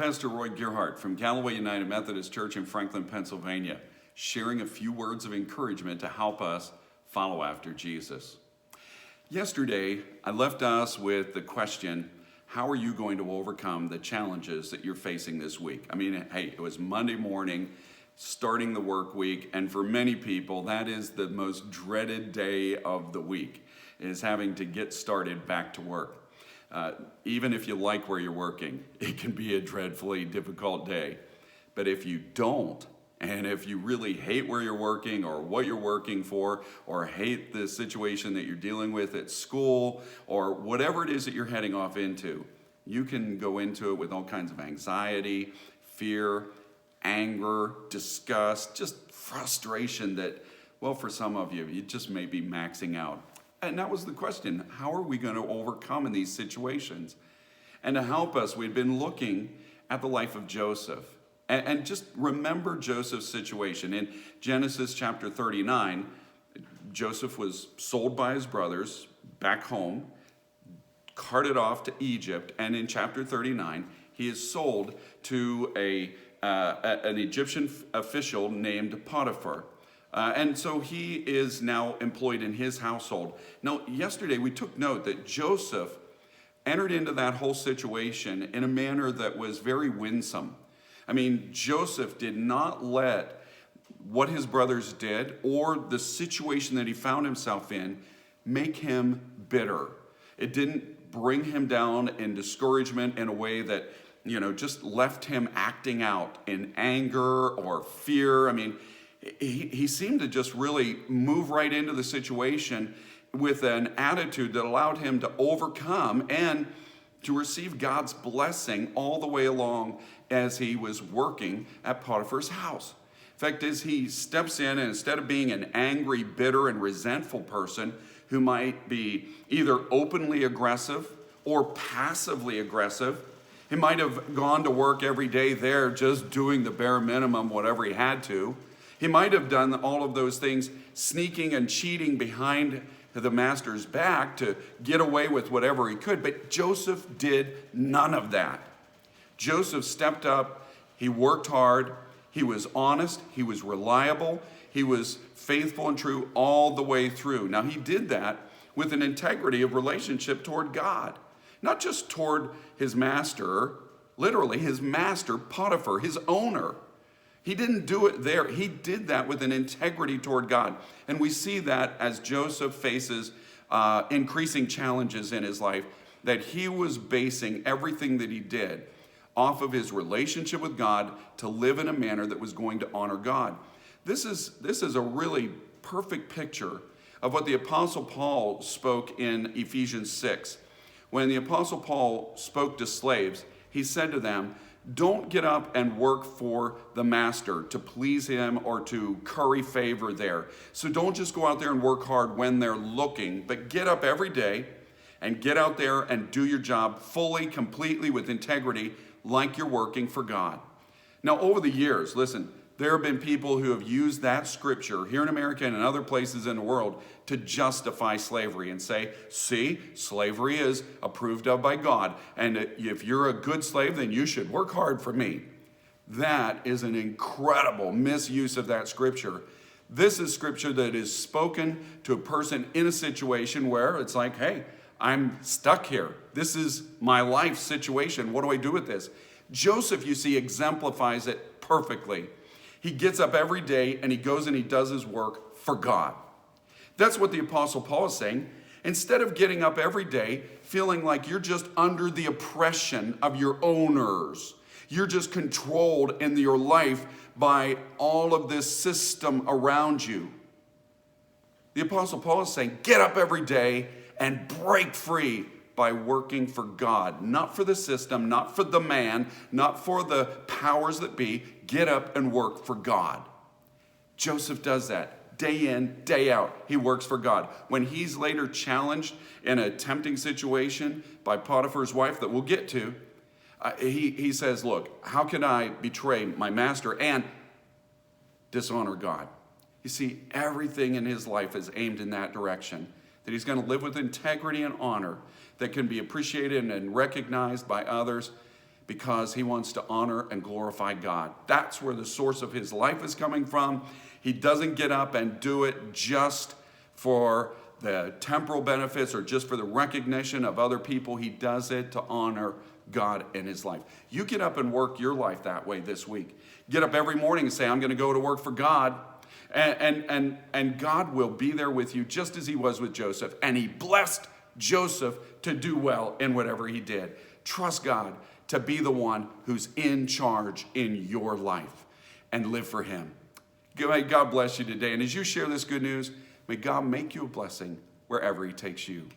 Pastor Roy Gerhart from Galloway United Methodist Church in Franklin, Pennsylvania, sharing a few words of encouragement to help us follow after Jesus. Yesterday, I left us with the question, how are you going to overcome the challenges that you're facing this week? I mean, hey, it was Monday morning, starting the work week, and for many people, that is the most dreaded day of the week, is having to get started back to work. Even if you like where you're working, it can be a dreadfully difficult day. But if you don't, and if you really hate where you're working or what you're working for, or hate the situation that you're dealing with at school, or whatever it is that you're heading off into, you can go into it with all kinds of anxiety, fear, anger, disgust, just frustration that, well, for some of you, you just may be maxing out. And that was the question, how are we going to overcome in these situations? And to help us, we've been looking at the life of Joseph. And just remember Joseph's situation. In Genesis chapter 39, Joseph was sold by his brothers back home, carted off to Egypt, and in chapter 39, he is sold to an Egyptian official named Potiphar. And so he is now employed in his household. Now, yesterday we took note that Joseph entered into that whole situation in a manner that was very winsome. I mean, Joseph did not let what his brothers did or the situation that he found himself in make him bitter. It didn't bring him down in discouragement in a way that, just left him acting out in anger or fear. I mean, he seemed to just really move right into the situation with an attitude that allowed him to overcome and to receive God's blessing all the way along as he was working at Potiphar's house. In fact, as he steps in, and instead of being an angry, bitter, and resentful person who might be either openly aggressive or passively aggressive, he might have gone to work every day there just doing the bare minimum, whatever he had to. He might have done all of those things, sneaking and cheating behind the master's back to get away with whatever he could. But Joseph did none of that. Joseph stepped up. He worked hard. He was honest. He was reliable. He was faithful and true all the way through. Now, he did that with an integrity of relationship toward God, not just toward his master, literally his master, Potiphar, his owner. He didn't do it there. He did that with an integrity toward God. And we see that as Joseph faces increasing challenges in his life, that he was basing everything that he did off of his relationship with God to live in a manner that was going to honor God. This is a really perfect picture of what the Apostle Paul spoke in Ephesians 6. When the Apostle Paul spoke to slaves, he said to them, don't get up and work for the master to please him or to curry favor there. So don't just go out there and work hard when they're looking, but get up every day and get out there and do your job fully, completely, with integrity, like you're working for God. Now, over the years, listen, there have been people who have used that scripture here in America and in other places in the world to justify slavery and say, see, slavery is approved of by God. And if you're a good slave, then you should work hard for me. That is an incredible misuse of that scripture. This is scripture that is spoken to a person in a situation where it's like, hey, I'm stuck here. This is my life situation. What do I do with this? Joseph, you see, exemplifies it perfectly. He gets up every day and he goes and he does his work for God. That's what the Apostle Paul is saying. Instead of getting up every day feeling like you're just under the oppression of your owners, you're just controlled in your life by all of this system around you. The Apostle Paul is saying, get up every day and break free by working for God, not for the system, not for the man, not for the powers that be. Get up and work for God. Joseph does that day in, day out. He works for God. When he's later challenged in a tempting situation by Potiphar's wife that we'll get to, he says, look, how can I betray my master and dishonor God? You see, everything in his life is aimed in that direction, that he's going to live with integrity and honor that can be appreciated and recognized by others. because he wants to honor and glorify God. That's where the source of his life is coming from. He doesn't get up and do it just for the temporal benefits or just for the recognition of other people. He does it to honor God in his life. You get up and work your life that way this week. Get up every morning and say, I'm going to go to work for God. And God will be there with you just as he was with Joseph. And he blessed Joseph to do well in whatever he did. Trust God to be the one who's in charge in your life and live for him. May God bless you today. And as you share this good news, may God make you a blessing wherever he takes you.